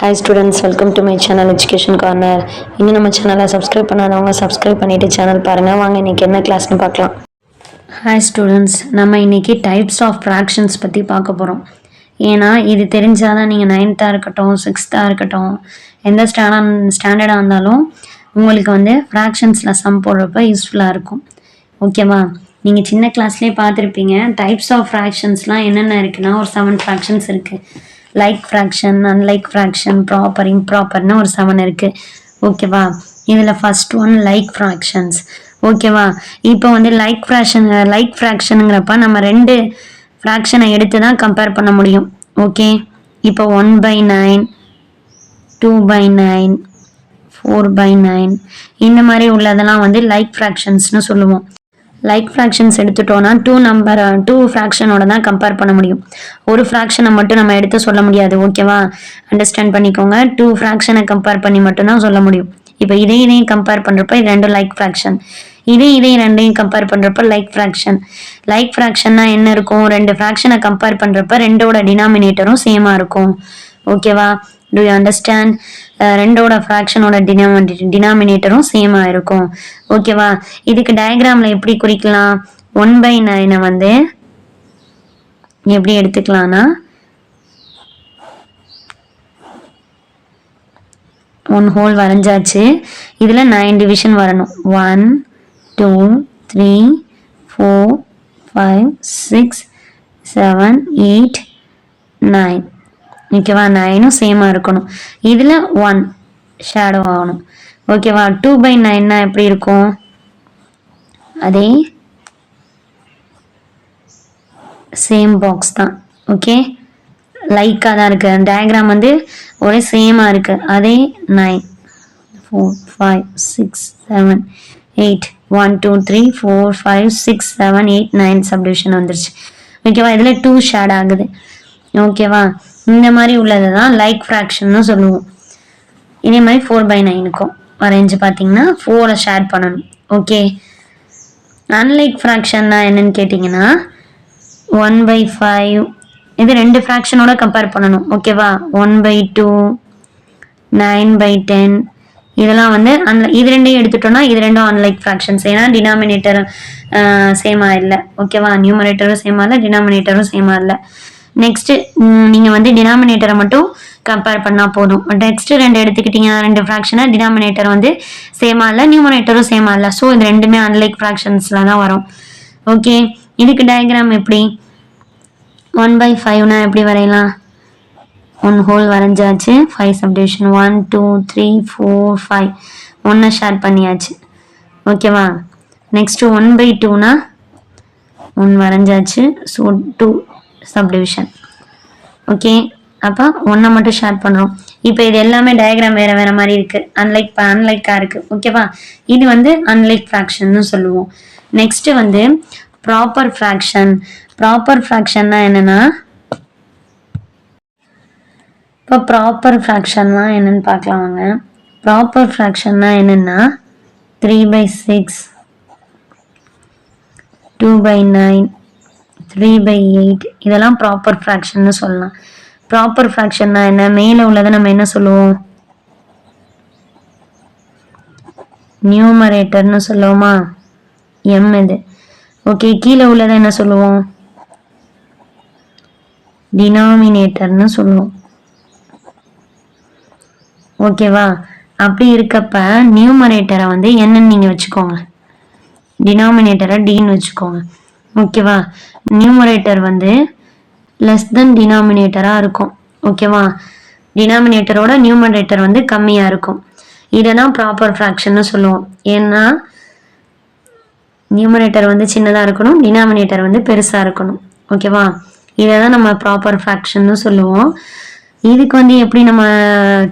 Hi students, welcome to my channel Education Corner. இன்னும் நம்ம சேனலை சப்ஸ்கிரைப் பண்ணாதவங்க சப்ஸ்கிரைப் பண்ணிட்டு சேனல் பாருங்க. வாங்க இன்னைக்கு என்ன கிளாஸ்னு பார்க்கலாம். Hi students, நம்ம இன்னைக்கு டைப்ஸ் ஆஃப் ஃப்ராக்ஷன்ஸ் பற்றி பார்க்க போகிறோம். ஏன்னா இது தெரிஞ்சாதான் நீங்கள் 9th இருக்கட்டும் 6th இருக்கட்டும் எந்த ஸ்டாண்டர்டாக இருந்தாலும் உங்களுக்கு வந்து ஃப்ராக்ஷன்ஸில் சம் போடுறப்ப யூஸ்ஃபுல்லாக இருக்கும். ஓகேவா? நீங்கள் சின்ன கிளாஸ்லேயே பார்த்துருப்பீங்க. டைப்ஸ் ஆஃப் ஃப்ராக்ஷன்ஸ்லாம் என்னென்ன இருக்குன்னா ஒரு 7 ஃப்ராக்ஷன்ஸ் இருக்குது. Like fraction, unlike fraction, proper, இம்ப்ராப்பர்னு ஒரு 7 இருக்குது. ஓகேவா? இதில் ஃபர்ஸ்ட் ஒன் லைக் ஃப்ராக்ஷன்ஸ். ஓகேவா? இப்போ வந்து லைக் ஃப்ராக்ஷனுங்கிறப்ப நம்ம 2 ஃப்ராக்ஷனை எடுத்து தான் கம்பேர் பண்ண முடியும். ஓகே, இப்போ 1/9, 2/9, 4/9 இந்த மாதிரி உள்ளதெல்லாம் வந்து லைக் ஃப்ராக்ஷன்ஸ்னு சொல்லுவோம். லைக் ஃப்ராக்ஷன்ஸ் எடுத்துட்டோன்னா 2 ஃப்ராக்ஷனோட தான் கம்பேர் பண்ண முடியும். ஒரு ஃப்ராக்ஷனை மட்டும் நம்ம எடுத்து சொல்ல முடியாது. ஓகேவா? அண்டர்ஸ்டாண்ட் பண்ணிக்கோங்க. 2 ஃப்ராக்ஷனை கம்பேர் பண்ணி மட்டும்தான் சொல்ல முடியும். இப்போ இதையும் கம்பேர் பண்ணுறப்ப இது 2 லைக் ஃப்ராக்ஷன், இதையும் 2 கம்பேர் பண்ணுறப்ப லைக் ஃப்ராக்ஷன். லைக் ஃப்ராக்ஷன்னா என்ன இருக்கும்? 2 ஃப்ராக்ஷனை கம்பேர் பண்ணுறப்ப 2ஓட டினாமினேட்டரும் சேமாக இருக்கும். ஓகேவா? Do you understand? 2ஓட ஃப்ராக்ஷனோட டினாமினேட்டரும் சேமாக இருக்கும். ஓகேவா? இதுக்கு டயக்ராமில் எப்படி குறிக்கலாம்? 1/9 வந்து எப்படி எடுத்துக்கலாம்னா 1 ஹோல் வரைஞ்சாச்சு. இதில் 9 டிவிஷன் வரணும். 1 2 3 4 5 6 7 8 9. ஓகேவா? 9ம் சேமாக இருக்கணும். இதில் 1 ஷேடோ ஆகணும். ஓகேவா? 2/9னா எப்படி இருக்கும்? அதே சேம் பாக்ஸ் தான். ஓகே, லைக்காக தான் இருக்குது. டயக்ராம் வந்து ஒரே சேமாக இருக்குது. அதே 9 4 5 6 7 8 1 2 3 4 5 6 7 8 9 சப்டிவிஷன் வந்துருச்சு. ஓகேவா? இதில் 2 ஷேட் ஆகுது. ஓகேவா? இந்த மாதிரி உள்ளதை தான் லைக் ஃப்ராக்ஷன்னு சொல்லுவோம். இதே மாதிரி 4/9க்கும் அரேஞ்சு பார்த்தீங்கன்னா 4 ஷேர் பண்ணணும். ஓகே, அன்லைக் ஃப்ராக்ஷன்னா என்னன்னு கேட்டிங்கன்னா 1/5 இது 2 ஃப்ராக்ஷனோட கம்பேர் பண்ணணும். ஓகேவா? 1/2 9/10 இதெல்லாம் வந்து இது 2ஐயும் எடுத்துட்டோம்னா இது 2ம் அன்லைக் ஃப்ராக்ஷன்ஸ். ஏன்னா டினாமினேட்டர் சேமாக இல்லை. ஓகேவா? நியூமரேட்டரும் சேமாக இல்லை, டினாமினேட்டரும் சேமாக இல்லை. நெக்ஸ்ட் நீங்கள் வந்து டினாமினேட்டரை மட்டும் கம்பேர் பண்ணால் போதும். நெக்ஸ்ட் 2 எடுத்துக்கிட்டிங்கன்னா 2 ஃப்ராக்ஷனை டினாமினேட்டர் வந்து சேமாக இல்லை, நியூமரேட்டரும் சேமாக இல்லை. ஸோ இது 2மே அன்லைக் ஃப்ராக்ஷன்ஸில் தான் வரும். ஓகே, இதுக்கு டயக்ராம் எப்படி? 1/5னா எப்படி வரையலாம்? 1 ஹோல் வரைஞ்சாச்சு. 5 சப்டிவிஷன் 1 2 3 4 5 1 ஷேர் பண்ணியாச்சு. ஓகேவா? நெக்ஸ்ட் 1/2னா 1 வரைஞ்சாச்சு. So 2 subdivision. ஓகே, அப்போ 1 மட்டும் ஷேர் பண்ணுறோம். இப்போ இது எல்லாமே டயக்ராம் வேறு வேறு மாதிரி இருக்குது. அன்லைக்காக இருக்குது. ஓகேவா? இது வந்து அன்லைக் ஃப்ராக்ஷன்னு சொல்லுவோம். நெக்ஸ்ட்டு வந்து ப்ராப்பர் ஃப்ராக்ஷன். ப்ராப்பர் ஃப்ராக்ஷன்னா என்னென்னா, இப்போ ப்ராப்பர் ஃப்ராக்ஷன்லாம் என்னென்னு பார்க்கலாம் வாங்க. ப்ராப்பர் ஃப்ராக்ஷன்னா என்னென்னா 3/6 2/9 3/8 இதெல்லாம் ப்ராப்பர் ஃப்ராக்ஷன்னு சொல்லலாம். ப்ராப்பர் ஃப்ராக்ஷன்னா என்ன? மேலே உள்ளதை நம்ம என்ன சொல்லுவோம்? நியூமரேட்டர்னு சொல்லுவோமா? எம் இது. ஓகே, கீழே உள்ளதை என்ன சொல்லுவோம்? டினாமினேட்டர்னு சொல்லுவோம். ஓகேவா? அப்படி இருக்கப்ப நியூமரேட்டரை வந்து என்னன்னு நீங்கள் வச்சுக்கோங்க, டினாமினேட்டரை டின்னு வச்சுக்கோங்க. ஓகேவா? நியூமரேட்டர் வந்து லெஸ் தென் டினாமினேட்டராக இருக்கும். ஓகேவா? டினாமினேட்டரோட நியூமரேட்டர் வந்து கம்மியாக இருக்கும். இதை தான் ப்ராப்பர் ஃப்ராக்ஷன்னு சொல்லுவோம். ஏன்னா நியூமரேட்டர் வந்து சின்னதாக இருக்கணும், டினாமினேட்டர் வந்து பெருசாக இருக்கணும். ஓகேவா? இதை தான் நம்ம ப்ராப்பர் ஃப்ராக்ஷன்னு சொல்லுவோம். இதுக்கு வந்து எப்படி நம்ம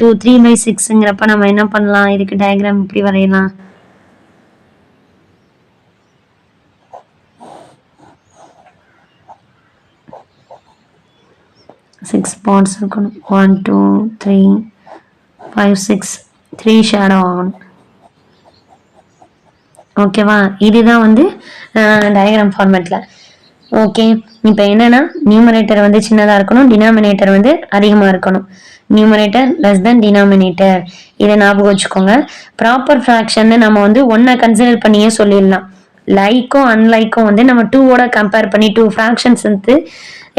3/6ங்கிறப்ப நம்ம என்ன பண்ணலாம்? இதுக்கு டயக்ராம் எப்படி வரையலாம்? 6 பார்ட்ஸ் இருக்கணும். 1 2 3 5 6 3 ஷேடோ ஆகணும். ஓகேவா? இதுதான் வந்து டயக்ராம் ஃபார்மேட்டில். ஓகே, இப்போ என்னன்னா நியூமரேட்டர் வந்து சின்னதாக இருக்கணும், டினாமினேட்டர் வந்து அதிகமாக இருக்கணும். Numerator less than denominator. இதை ஞாபகம் வச்சுக்கோங்க. ப்ராப்பர் ஃப்ராக்ஷன் நம்ம வந்து ஒன்றை கன்சிடர் பண்ணியே சொல்லிடலாம். லைக்கும் அன்லைக்கும் வந்து நம்ம டூவோட கம்பேர் பண்ணி டூ ஃப்ராக்ஷன்ஸ்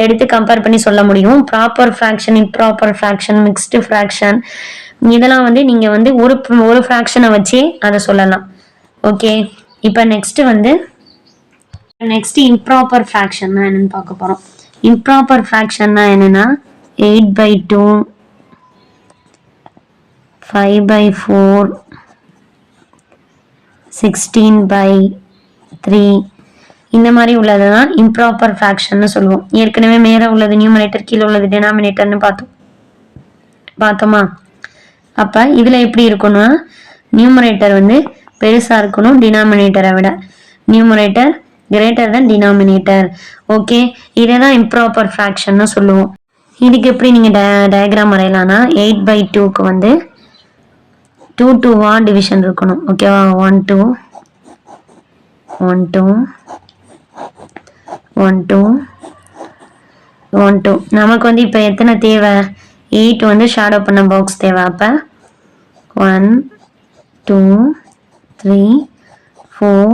எடுத்து கம்பேர் பண்ணி சொல்ல முடியும். Proper fraction, improper fraction, mixed fraction, இதெல்லாம் வந்து நீங்கள் வந்து ஒரு ஃப்ராக்ஷனை வச்சே அதை சொல்லலாம். ஓகே, இப்போ நெக்ஸ்ட் இம்ப்ராப்பர் ஃப்ராக்ஷன்னா என்னன்னு பார்க்க போகிறோம். இம்ப்ராப்பர் ஃப்ராக்ஷன்னா என்னன்னா 8/2, 5/4, 16/3 இந்த மாதிரி உள்ளதுதான் இம்ப்ராப்பர் ஃப்ராக்ஷன்னு சொல்லுவோம். ஏற்கனவே மேலே உள்ளது நியூமரேட்டர், கீழே உள்ளது டினாமினேட்டர்னு பார்த்தோமா? அப்போ இதில் எப்படி இருக்கணும்னா நியூமரேட்டர் வந்து பெருசாக இருக்கணும் டினாமினேட்டரை விட. Numerator greater than denominator. Okay, இதை தான் இம்ப்ராப்பர் ஃப்ராக்ஷன்னு சொல்லுவோம். இதுக்கு எப்படி நீங்கள் டயக்ராம் வரையலாம்னா 8/2க்கு வந்து 2 டிவிஷன் இருக்கணும். ஓகேவா? 1 2 1 2 1 2 1 2. நமக்கு வந்து இப்போ எத்தனை தேவை? 8 வந்து ஷேடோ பண்ண பாக்ஸ் தேவை. அப்போ 1 2 3 4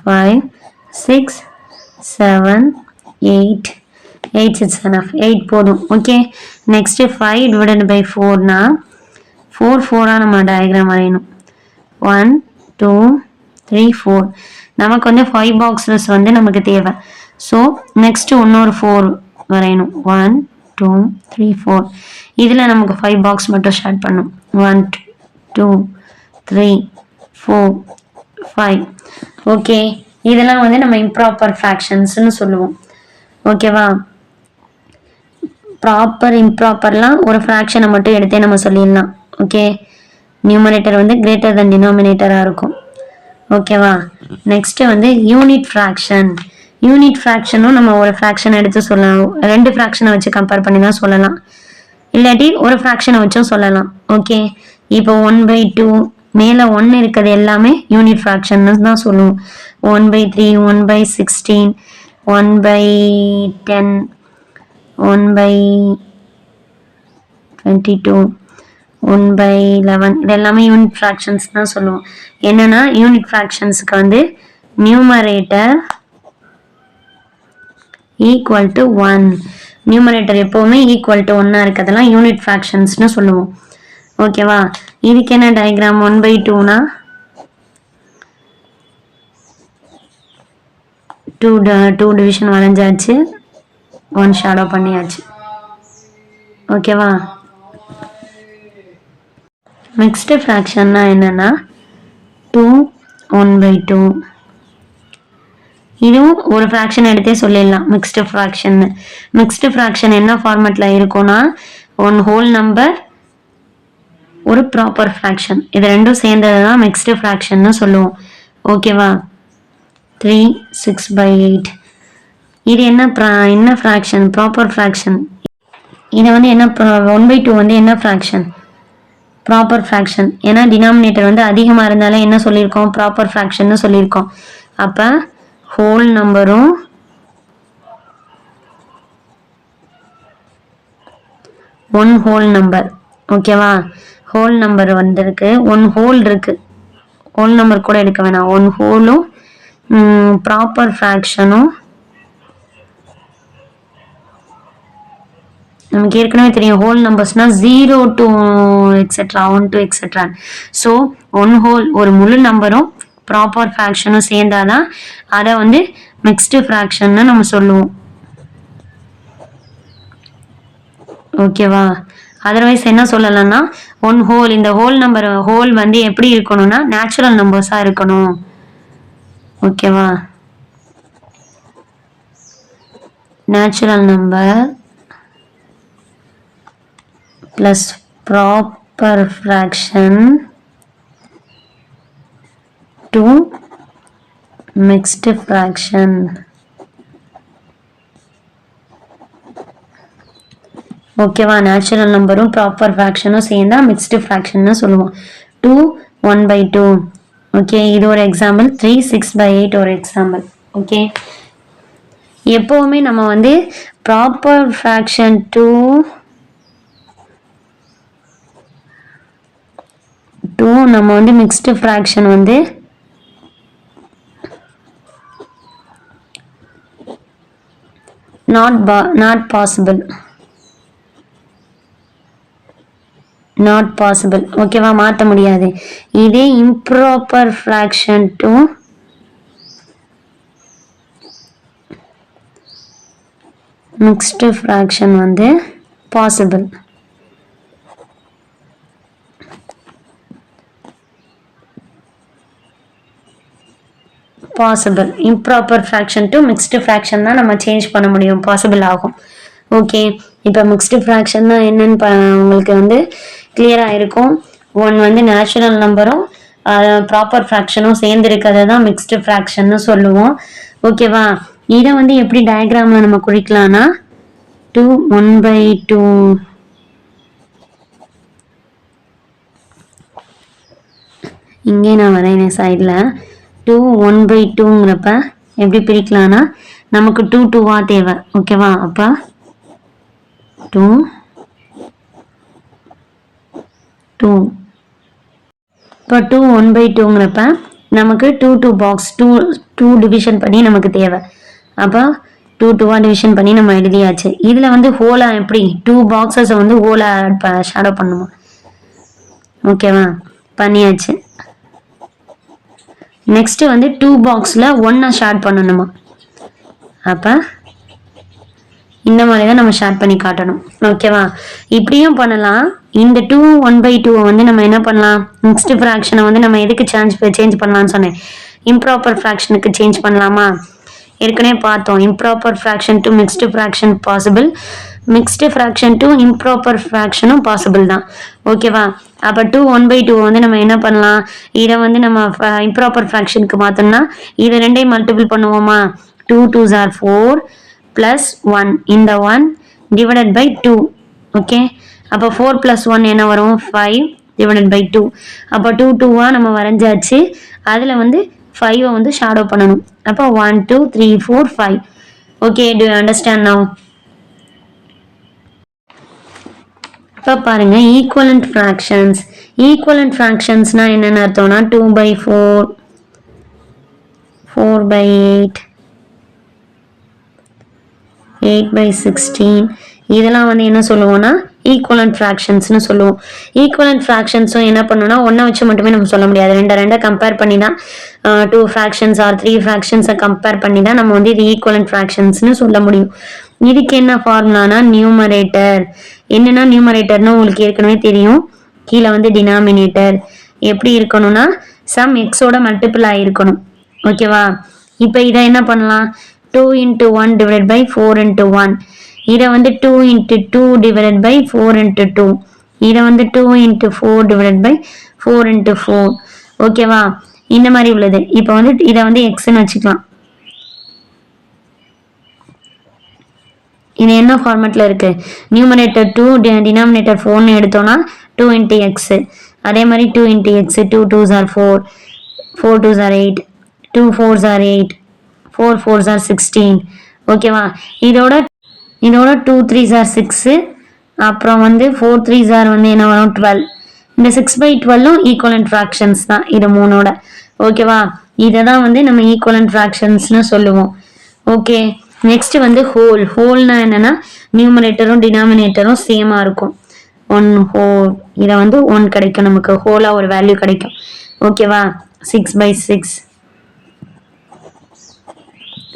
5 6 7 8 8 6 enough. 8 போதும். ஓகே, நெக்ஸ்ட் 5/4னா 4 நம்ம டயக்ராம் வரையணும். 1 2 3 4. நமக்கு வந்து 5 பாக்ஸஸ் வந்து நமக்கு தேவை. ஸோ நெக்ஸ்ட் இன்னொரு 4 வரையணும். 1 2 3 4. இதில் நமக்கு 5 பாக்ஸ் மட்டும் ஸ்டார்ட் பண்ணும். 1 2 3 4 5. ஓகே, இதெல்லாம் வந்து நம்ம இம்ப்ராப்பர் ஃப்ராக்ஷன்ஸ்னு சொல்லுவோம். ஓகேவா? ப்ராப்பர் இம்ப்ராப்பர்லாம் ஒரு ஃப்ராக்ஷனை மட்டும் எடுத்தே நம்ம சொல்லிடலாம். ஓகே, நியூமரேட்டர் வந்து கிரேட்டர் தென் டினாமினேட்டராக இருக்கும். ஓகேவா? நெக்ஸ்ட் வந்து யூனிட் ஃப்ராக்ஷன். யூனிட் ஃப்ராக்ஷனும் நம்ம ஒரு ஃப்ராக்ஷன் எடுத்து சொல்லலாம். 2 ஃப்ராக்ஷனை வச்சு கம்பேர் பண்ணி தான் சொல்லலாம், இல்லாட்டி ஒரு ஃப்ராக்ஷனை வச்சும் சொல்லலாம். ஓகே, இப்போ 1/2 மேலே 1 இருக்கிறது எல்லாமே யூனிட் ஃப்ராக்ஷன் தான் சொல்லுவோம். 1/3, 1/16, 1/10, 1/22, 1/11 இது எல்லாமே யூனிட் ஃப்ராக்ஷன்ஸ் தான் சொல்லுவோம். என்னன்னா யூனிட் ஃப்ராக்ஷன்ஸுக்கு வந்து நியூமரேட்டர் ஈக்குவல் டு 1. நியூமரேட்டர் எப்போவுமே ஈக்குவல் டு 1 இருக்கிறதெல்லாம் யூனிட் ஃப்ராக்ஷன்ஸ்னு சொல்லுவோம். ஓகேவா? இதுக்கு என்ன டயக்ராம்? 1/2னா 2 டிவிஷன் வரைஞ்சாச்சு, 1 ஷேடோ பண்ணியாச்சு. ஓகேவா? மிக்ஸ்டு ஃப்ராக்ஷன்னா என்னன்னா 2 1/2. இதுவும் ஒரு ஃப்ராக்ஷன் எடுத்தே சொல்லிடலாம். மிக்ஸ்டு ஃப்ராக்ஷன் என்ன ஃபார்மேட்டில் இருக்கும்னா ஒன் ஹோல் நம்பர் ஒரு ப்ராப்பர் ஃப்ராக்ஷன், இது ரெண்டும் சேர்ந்தது தான் மிக்ஸ்டு ஃப்ராக்ஷன்னு சொல்லுவோம். ஓகேவா? 3 6/8. இது என்ன ஃப்ராக்ஷன்? Proper fraction. இதை வந்து என்ன 1/2 வந்து என்ன ஃப்ராக்ஷன்? Proper fraction. ஏன்னா டினாமினேட்டர் வந்து அதிகமாக இருந்தாலே என்ன சொல்லியிருக்கோம்? ப்ராப்பர் ஃப்ராக்ஷன்னு சொல்லியிருக்கோம். அப்போ ஹோல் நம்பரும் ஒன் ஹோல் நம்பர். ஓகேவா? ஹோல் நம்பர் வந்திருக்கு, 1 ஹோல் இருக்கு. ஹோல் நம்பர் கூட எடுக்க வேணாம். 1 ஹோலும் ப்ராப்பர் ஃப்ராக்ஷனும் நமக்கு ஏற்கனவே தெரியும். ஹோல் நம்பர்ஸ்னா 0 to etcetera 1 to etcetera. So 1 whole ஒரு முழு நம்பரும் ப்ராப்பர் ஃப்ராக்ஷனும் சேர்ந்தாதான் அதை வந்து மிக்ஸ்டு ஃப்ராக்ஷன்னு நம்ம சொல்லுவோம். ஓகேவா? அதர்வைஸ் என்ன சொல்லலாம்னா 1 ஹோல், இந்த ஹோல் வந்து எப்படி இருக்கணும்னா நேச்சுரல் நம்பர்ஸாக இருக்கணும். ஓகேவா? Natural number plus proper fraction to mixed fraction. ஓகேவா? நேச்சுரல் நம்பரும் ப்ராப்பர் ஃப்ராக்ஷனும் சேர்ந்தா மிக்ஸ்டு ஃப்ராக்ஷன்னு சொல்லுவோம். 2 1/2. ஓகே, இது ஒரு எக்ஸாம்பிள். 3 6/8 ஒரு எக்ஸாம்பிள். ஓகே, எப்போவுமே நம்ம வந்து ப்ராப்பர் ஃப்ராக்ஷன் டு 2 நம்ம வந்து மிக்ஸ்டு ஃப்ராக்ஷன் வந்து not possible ஓகேவா, மாற்ற முடியாது. இதே improper fraction to mixed fraction வந்து possible. Possible improper fraction to mixed fraction தான் நம்ம சேஞ்ச் பண்ண முடியும், பாசிபிள் ஆகும். ஓகே, இப்போ மிக்ஸ்டு ஃப்ராக்ஷன்னா என்னன்னு உங்களுக்கு வந்து கிளியராக இருக்கும். ஒன் வந்து நேச்சுரல் நம்பரும் ப்ராப்பர் ஃப்ராக்ஷனும் சேர்ந்து இருக்கிறத தான் மிக்ஸ்டு ஃப்ராக்ஷன்னு சொல்லுவோம். ஓகேவா, இதை வந்து எப்படி டயக்ராமில் நம்ம குறிக்கலாம்னா 2 1/2 இங்கே நான் வரேன் சைடில் 2 1/2ங்கிறப்ப எப்படி பிரிக்கலாம்னா நமக்கு 2 2வா தேவை. ஓகேவா, அப்போ 2 2 இப்போ 2 1/2ங்கிறப்ப நமக்கு 2 2 பாக்ஸ் 2 டிவிஷன் பண்ணி நமக்கு தேவை. அப்போ 2 2வா டிவிஷன் பண்ணி நம்ம எழுதியாச்சு. இதில் வந்து ஹோலா எப்படி 2 பாக்ஸஸை வந்து ஹோலா ஷேடோ பண்ணுமா? ஓகேவா, பண்ணியாச்சு. நெக்ஸ்ட் வந்து 2 பாக்ஸில் 1 ஷேட் பண்ணணுமா? அப்போ இந்த மாதிரி தான் நம்ம ஷேட் பண்ணி காட்டணும். ஓகேவா, இப்படியும் பண்ணலாம். இந்த 2 1/2 வந்து நம்ம என்ன பண்ணலாம், மிக்ஸ்டு ஃப்ராக்ஷனை வந்து நம்ம எதுக்கு சேஞ்ச் பண்ணலாம்னு சொன்னேன், இம்ப்ராப்பர் ஃப்ராக்ஷனுக்கு சேஞ்ச் பண்ணலாமா? ஏற்கனவே பார்த்தோம். Improper fraction to mixed fraction possible, mixed fraction to improper ஃப்ராக்ஷனும் பாசிபிள் தான். ஓகேவா, அப்போ 2 1/2 வந்து நம்ம என்ன பண்ணலாம், இதை வந்து நம்ம இம்ப்ராப்பர் ஃப்ராக்ஷனுக்கு மாற்றோம்னா இதை ரெண்டையும் மல்டிபிள் பண்ணுவோமா? 2 2s are 4 + 1 இந்த 1 டிவைடட் பை 2. ஓகே, அப்போ 4 + 1 என்ன வரும்? 5 டிவைடட் பை 2. அப்போ 2 2வா நம்ம வரைஞ்சாச்சு. அதில் வந்து 5 வந்து ஷேடோ பண்ணணும். அப்போ 1 2 3 4 5. Okay, do you understand now? இப்போ பாருங்க, ஈக்குவலண்ட் ஃப்ராக்ஷன்ஸ்னா என்னென்னு அர்த்தம்னா 2/4 4/8 8/16 இதெல்லாம் வந்து என்ன சொல்லுவோம்னா ஈக்குவலண்ட் ஃப்ராக்ஷன்ஸ்னு சொல்லுவோம். ஈக்குவலண்ட் ஃப்ராக்ஷன்ஸும் என்ன பண்ணணும்னா ஒன்றை வச்சு மட்டுமே நம்ம சொல்ல முடியாது. ரெண்டை கம்பேர் பண்ணி தான் 2 ஃப்ராக்ஷன்ஸ் ஆர் 3 ஃப்ராக்ஷன்ஸை கம்பேர் பண்ணி தான் நம்ம வந்து இது ஈக்குவலண்ட் ஃப்ராக்ஷன்ஸ்னு சொல்ல முடியும். இதுக்கு என்ன ஃபார்முலானா நியூமரேட்டர். என்னன்னா நியூமரேட்டர்னு உங்களுக்கு ஏற்கனவே தெரியும். கீழே வந்து டினாமினேட்டர் எப்படி இருக்கணும்னா சம் எக்ஸோட மல்டிபிள் ஆகிருக்கணும். ஓகேவா, இப்போ இதை என்ன பண்ணலாம், 2 × 1 டிவைடட் பை 4 × 1. இதை வந்து 2 × 2 டிவைடட் பை 4 × 2. இதை வந்து 2 × 4 டிவைடட் பை 4 × 4. ஓகேவா, இந்த மாதிரி உள்ளது. இப்போ வந்து இதை வந்து எக்ஸ்ன்னு வச்சுக்கலாம். இது என்ன ஃபார்மேட்டில் இருக்குது, நியூமரேட்டர் 2 டினாமினேட்டர் 4ன்னு எடுத்தோன்னா 2 × x. அதே மாதிரி 2 × x 2 2s are 4 4 2s are 8 2 4s are 8 4 4s are 16. ஓகேவா, இதோட 2 3s are 6. அப்புறம் வந்து 4 3s are வந்து என்ன வரும் 12. இந்த 6/12 ஈக்குவலண்ட் ஃப்ராக்ஷன்ஸ் தான் இது மூணோட. ஓகேவா, இதை தான் வந்து நம்ம ஈக்குவலண்ட் ஃப்ராக்ஷன்ஸ்னு சொல்லுவோம். ஓகே, நெக்ஸ்ட் வந்து ஹோல்னா என்னன்னா நியூமரேட்டரும் டினாமினேட்டரும் சேமாக இருக்கும். 1 ஹோல், இதை வந்து 1 கிடைக்கும், நமக்கு ஹோலாக ஒரு வேல்யூ கிடைக்கும். ஓகேவா, 6/6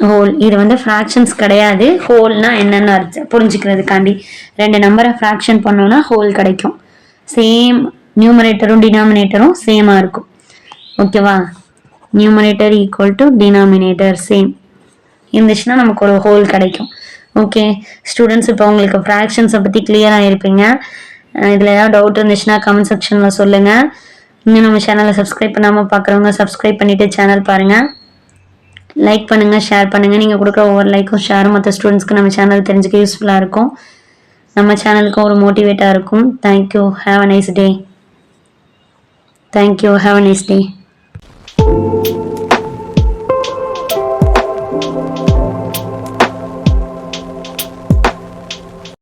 ஹோல். இது வந்து ஃப்ராக்ஷன்ஸ் கிடையாது. ஹோல்னா என்னென்னு அர்த்தம் புரிஞ்சுக்கிறதுக்காண்டி 2 நம்பரை ஃப்ராக்ஷன் பண்ணோன்னா ஹோல் கிடைக்கும். சேம் நியூமரேட்டரும் டினாமினேட்டரும் சேமாக இருக்கும். ஓகேவா, numerator equal to denominator same இருந்துச்சுன்னா நமக்கு ஒரு ஹோல் கிடைக்கும். ஓகே ஸ்டூடெண்ட்ஸ், இப்போ உங்களுக்கு ஃப்ராக்ஷன்ஸை பற்றி கிளியராக இருப்பீங்க. இதில் ஏதாவது டவுட் இருந்துச்சுன்னா கமெண்ட் செக்ஷனில் சொல்லுங்கள். இன்னும் நம்ம சேனலை சப்ஸ்கிரைப் பண்ணாமல் பார்க்குறவங்க சப்ஸ்கிரைப் பண்ணிவிட்டு சேனல் பாருங்கள். லைக் பண்ணுங்கள், ஷேர் பண்ணுங்கள். நீங்கள் கொடுக்குற ஒவ்வொரு லைக்கும் ஷேரும் மற்ற ஸ்டூடெண்ட்ஸ்க்கு நம்ம சேனல் தெரிஞ்சுக்க யூஸ்ஃபுல்லாக இருக்கும். நம்ம சேனலுக்கும் ஒரு மோட்டிவேட்டாக இருக்கும். Thank you, have a nice day. Thank you, have a nice day.